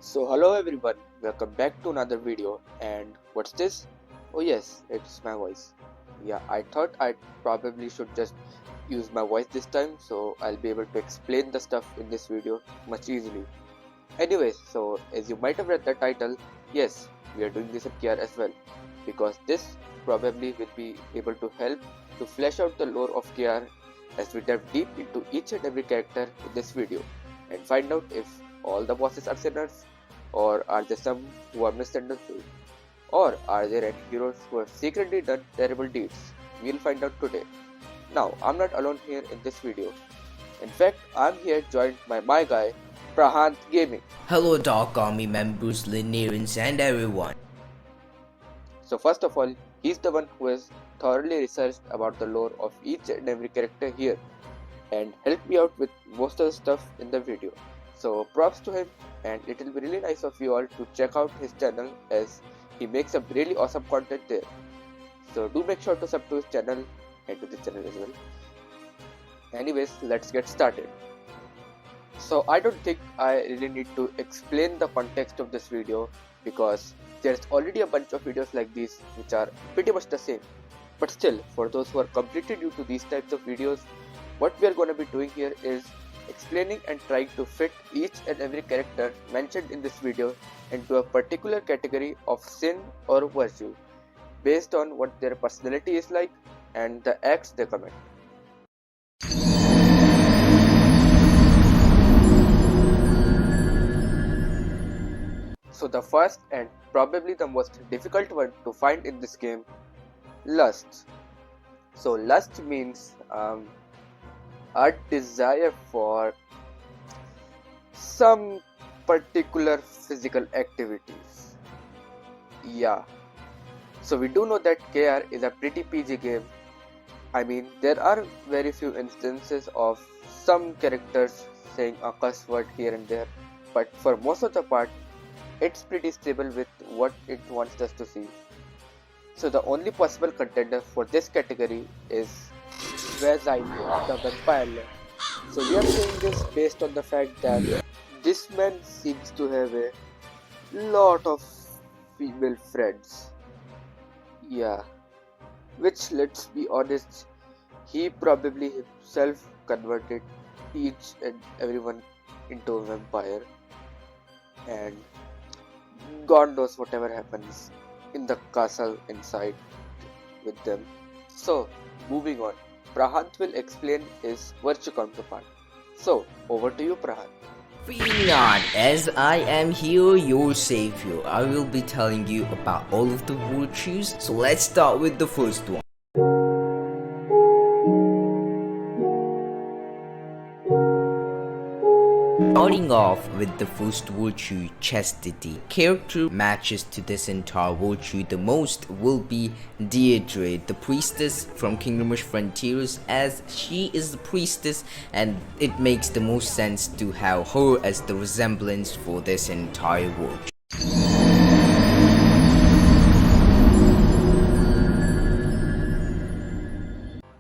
So hello everyone, welcome back to another video. And what's this? Oh yes, it's my voice. Yeah, I thought I probably should just use my voice this time, so I'll be able to explain the stuff in this video much easily. Anyways, so as you might have read the title, yes, we are doing this at KR as well, because this probably will be able to help to flesh out the lore of KR as we dive deep into each and every character in this video and find out if all the bosses are sinners, or are there some who are misunderstood, or are there any heroes who have secretly done terrible deeds? We'll find out today. Now, I'm not alone here in this video. In fact, I'm here joined by my guy, Prahant Gaming. Hello Dark Army members, Linearians and everyone. So first of all, he's the one who has thoroughly researched about the lore of each and every character here and helped me out with most of the stuff in the video. So props to him, and it will be really nice of you all to check out his channel as he makes some really awesome content there. So do make sure to sub to his channel and to this channel as well. Anyways, let's get started. So I don't think I really need to explain the context of this video because there's already a bunch of videos like these which are pretty much the same. But still, for those who are completely new to these types of videos, what we are going to be doing here is explaining and trying to fit each and every character mentioned in this video into a particular category of sin or virtue based on what their personality is like and the acts they commit. So the first and probably the most difficult one to find in this game, lust. So lust means a desire for some particular physical activities. Yeah. So we do know that KR is a pretty PG game. I mean, there are very few instances of some characters saying a cuss word here and there, but for most of the part, it's pretty stable with what it wants us to see. So the only possible contender for this category is Vazine, the vampire lord. So we are saying this based on the fact that this man seems to have a lot of female friends. Yeah, which, let's be honest, he probably himself converted each and everyone into a vampire, and God knows whatever happens in the castle inside with them. So moving on, Prahant will explain his virtue counterpart. So over to you, Prahant. Fear not, as I am here, your savior. I will be telling you about all of the virtues. So let's start with the first one. Starting off with the first virtue, chastity. Character matches to this entire virtue the most will be Deirdre, the priestess from Kingdom Rush Frontiers, as she is the priestess and it makes the most sense to have her as the resemblance for this entire virtue.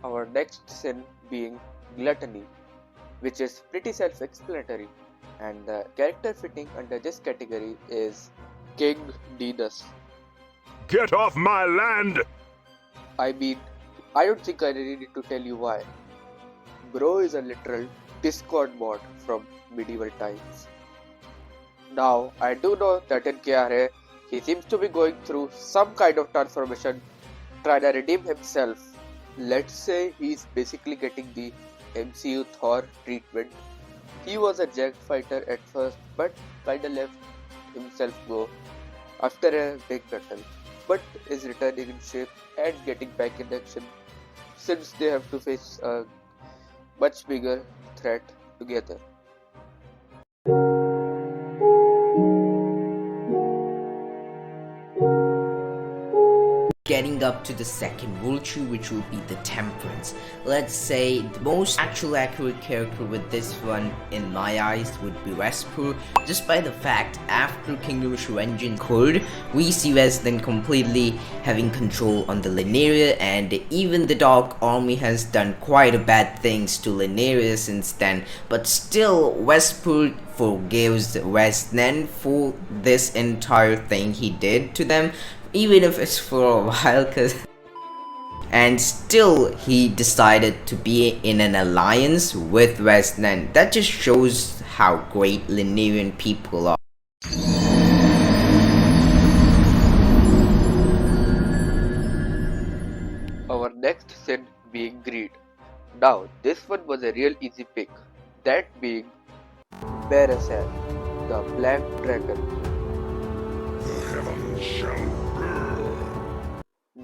Our next sin being gluttony, which is pretty self-explanatory, and the character fitting under this category is King D.K.S. Get off my land! I mean, I don't think I really need to tell you why. Bro is a literal Discord mod from medieval times. Now, I do know that in KRA, he seems to be going through some kind of transformation, trying to redeem himself. Let's say he's basically getting the MCU Thor treatment. He was a jacked fighter at first, but kinda left himself go after a big battle, but is returning in shape and getting back in action since they have to face a much bigger threat together. Getting up to the second virtue, which will be the temperance. Let's say the most actual accurate character with this one in my eyes would be Vesper, just by the fact after Kingdom Rush Vengeance occurred, we see Vesden completely having control on the Linearia, and even the Dark Army has done quite a bad things to Linearia since then, but still Vesper forgives Westnen for this entire thing he did to them, even if it's for a while, and still he decided to be in an alliance with Westnen. That just shows how great Linarian people are. Our next sin being greed. Now, this one was a real easy pick, that being bearer, the black dragon.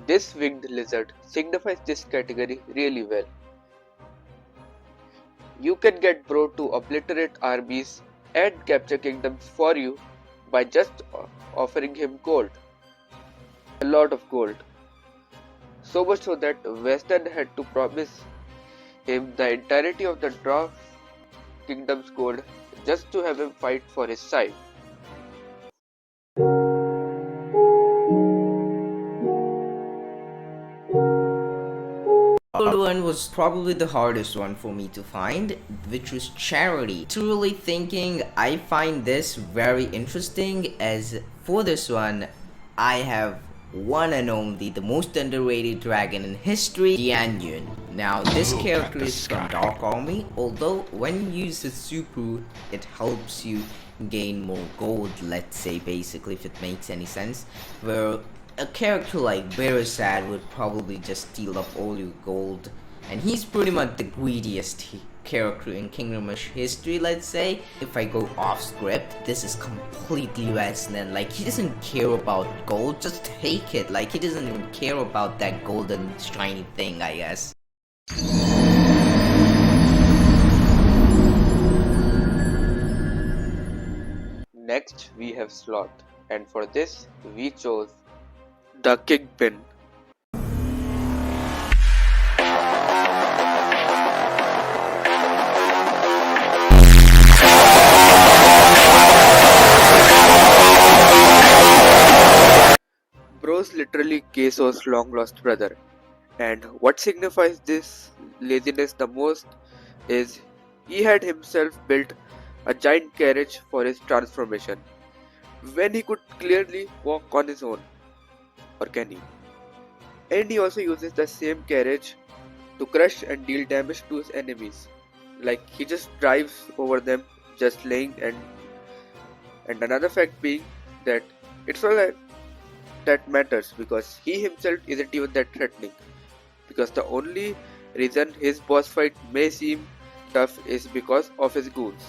This winged lizard signifies this category really well. You can get bro to obliterate armies and capture kingdoms for you by just offering him gold. A lot of gold. So much so that Western had to promise him the entirety of the Draw Kingdom's gold just to have him fight for his side. The one was probably the hardest one for me to find, which was charity. Truly thinking, I find this very interesting, as for this one, I have one and only, the most underrated dragon in history, the Onion. Now, this character is from Dark Army, although when you use the super, it helps you gain more gold, let's say, basically, if it makes any sense, where a character like Bearer would probably just steal up all your gold, and he's pretty much the greediest character in Kingdom Rush history, let's say. If I go off script, this is completely Western. Like, he doesn't care about gold, just take it. Like, he doesn't even care about that golden shiny thing, I guess. Next, we have Sloth, and for this, we chose the Kingpin. Bro's literally Queso's long lost brother, and what signifies this laziness the most is he had himself built a giant carriage for his transformation when he could clearly walk on his own. Or can he? And he also uses the same carriage to crush and deal damage to his enemies. Like, he just drives over them, just laying. And another fact being that it's not that matters, because he himself isn't even that threatening. Because the only reason his boss fight may seem tough is because of his goons.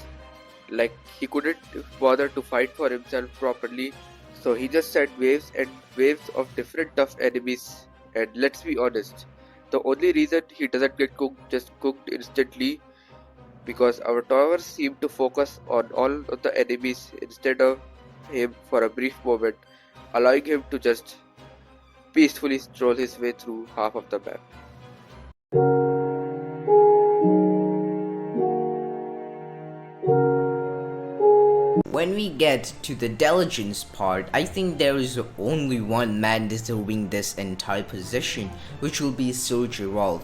Like, he couldn't bother to fight for himself properly, so he just set waves and waves of different tough enemies. And let's be honest, the only reason he doesn't get cooked instantly, because our towers seem to focus on all of the enemies instead of him for a brief moment, allowing him to just peacefully stroll his way through half of the map. When we get to the diligence part, I think there is only one man deserving this entire position, which will be Sir Gerald.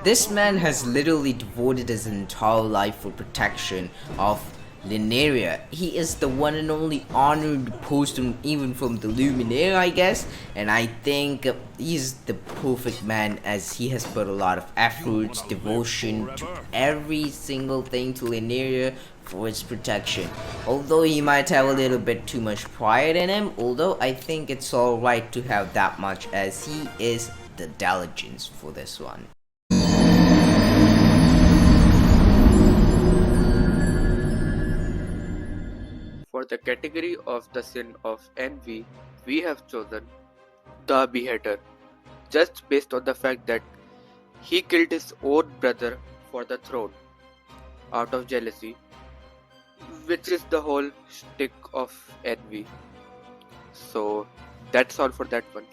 This man has literally devoted his entire life for protection of Lineria. He is the one and only honored person, even from the Luminaire, I guess, and I think he's the perfect man, as he has put a lot of efforts, devotion to every single thing to Lineria for its protection. Although he might have a little bit too much pride in him, although I think it's alright to have that much, as he is the diligence for this one. For the category of the sin of envy, we have chosen the Beheader, just based on the fact that he killed his own brother for the throne out of jealousy, which is the whole shtick of envy. So that's all for that one.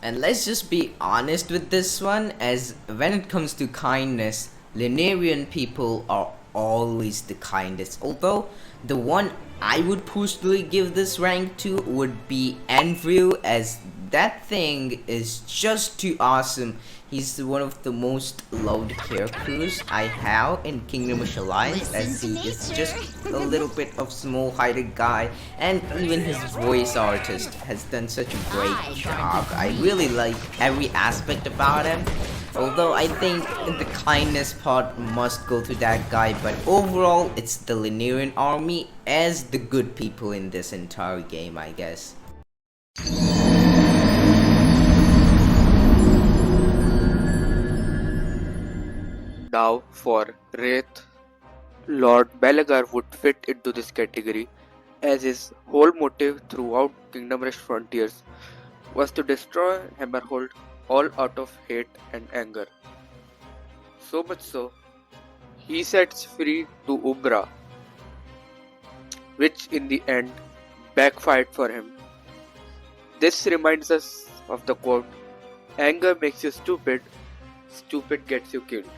And let's just be honest with this one, as when it comes to kindness, Linarian people are always the kindest. Although the one I would personally give this rank to would be Andrew, as that thing is just too awesome. He's one of the most loved characters I have in Kingdom of Alliance, as he is just a little bit of small-hearted guy, and even his voice artist has done such a great job. I really like every aspect about him. Although I think the kindness part must go to that guy, but overall it's the Linearian army as the good people in this entire game, I guess. Now for Wraith, Lord Belagar would fit into this category, as his whole motive throughout Kingdom Rush Frontiers was to destroy Hammerhold all out of hate and anger. So much so, he sets free to Umbra, which in the end backfired for him. This reminds us of the quote, "Anger makes you stupid, stupid gets you killed."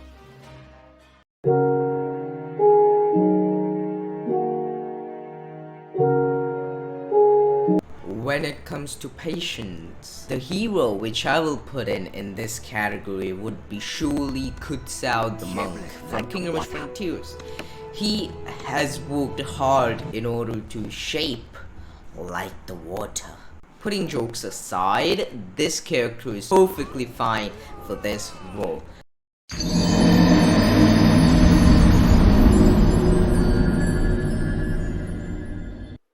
When it comes to patience, the hero which I will put in this category would be surely Kutsao the monk from Kingdom of Frontiers. He has worked hard in order to shape like the water. Putting jokes aside, this character is perfectly fine for this role.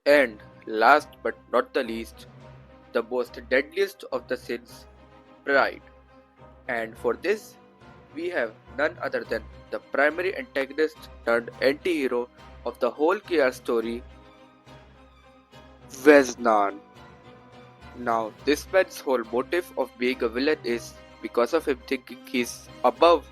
And last but not the least, the most deadliest of the sins, pride. And for this, we have none other than the primary antagonist turned anti-hero of the whole KR story, Veznan. Now, this man's whole motive of being a villain is because of him thinking he's above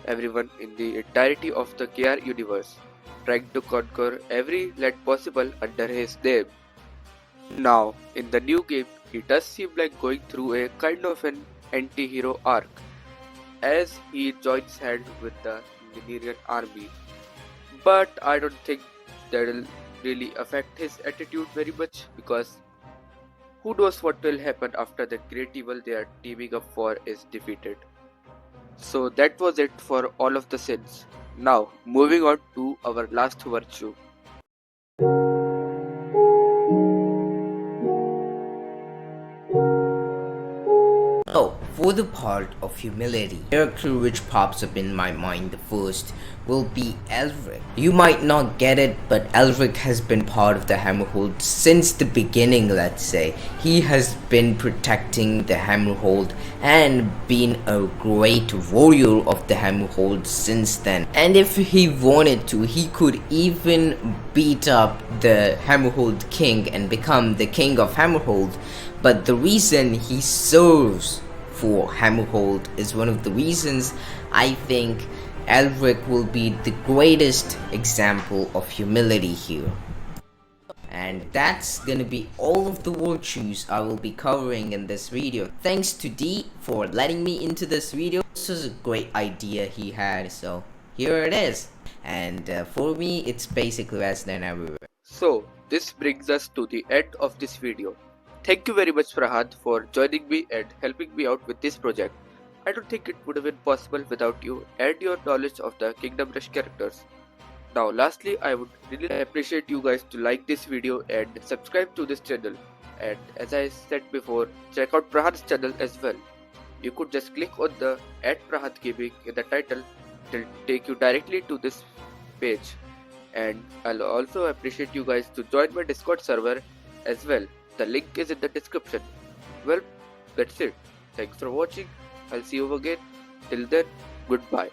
everyone in the entirety of the KR universe, trying to conquer every land possible under his name. Now, in the new game, he does seem like going through a kind of an anti-hero arc, as he joins hand with the Linearian army. But I don't think that'll really affect his attitude very much, because who knows what will happen after the great evil they are teaming up for is defeated. So that was it for all of the sins. Now, moving on to our last virtue. Oh, for the part of humility, the character which pops up in my mind the first will be Elric. You might not get it, but Elric has been part of the Hammerhold since the beginning, let's say. He has been protecting the Hammerhold and been a great warrior of the Hammerhold since then. And if he wanted to, he could even beat up the Hammerhold king and become the king of Hammerhold. But the reason he serves for Hammerhold is one of the reasons I think Elric will be the greatest example of humility here. And that's gonna be all of the virtues I will be covering in this video. Thanks to D for letting me into this video. This was a great idea he had, so here it is. And for me, it's basically less than everywhere. So, this brings us to the end of this video. Thank you very much, Prahad, for joining me and helping me out with this project. I don't think it would have been possible without you and your knowledge of the Kingdom Rush characters. Now, lastly, I would really appreciate you guys to like this video and subscribe to this channel. And as I said before, check out Prahad's channel as well. You could just click on the @Prahad Gaming in the title. It'll take you directly to this page. And I'll also appreciate you guys to join my Discord server as well. The link is in the description. Well, that's it. Thanks for watching. I'll see you again. Till then, goodbye.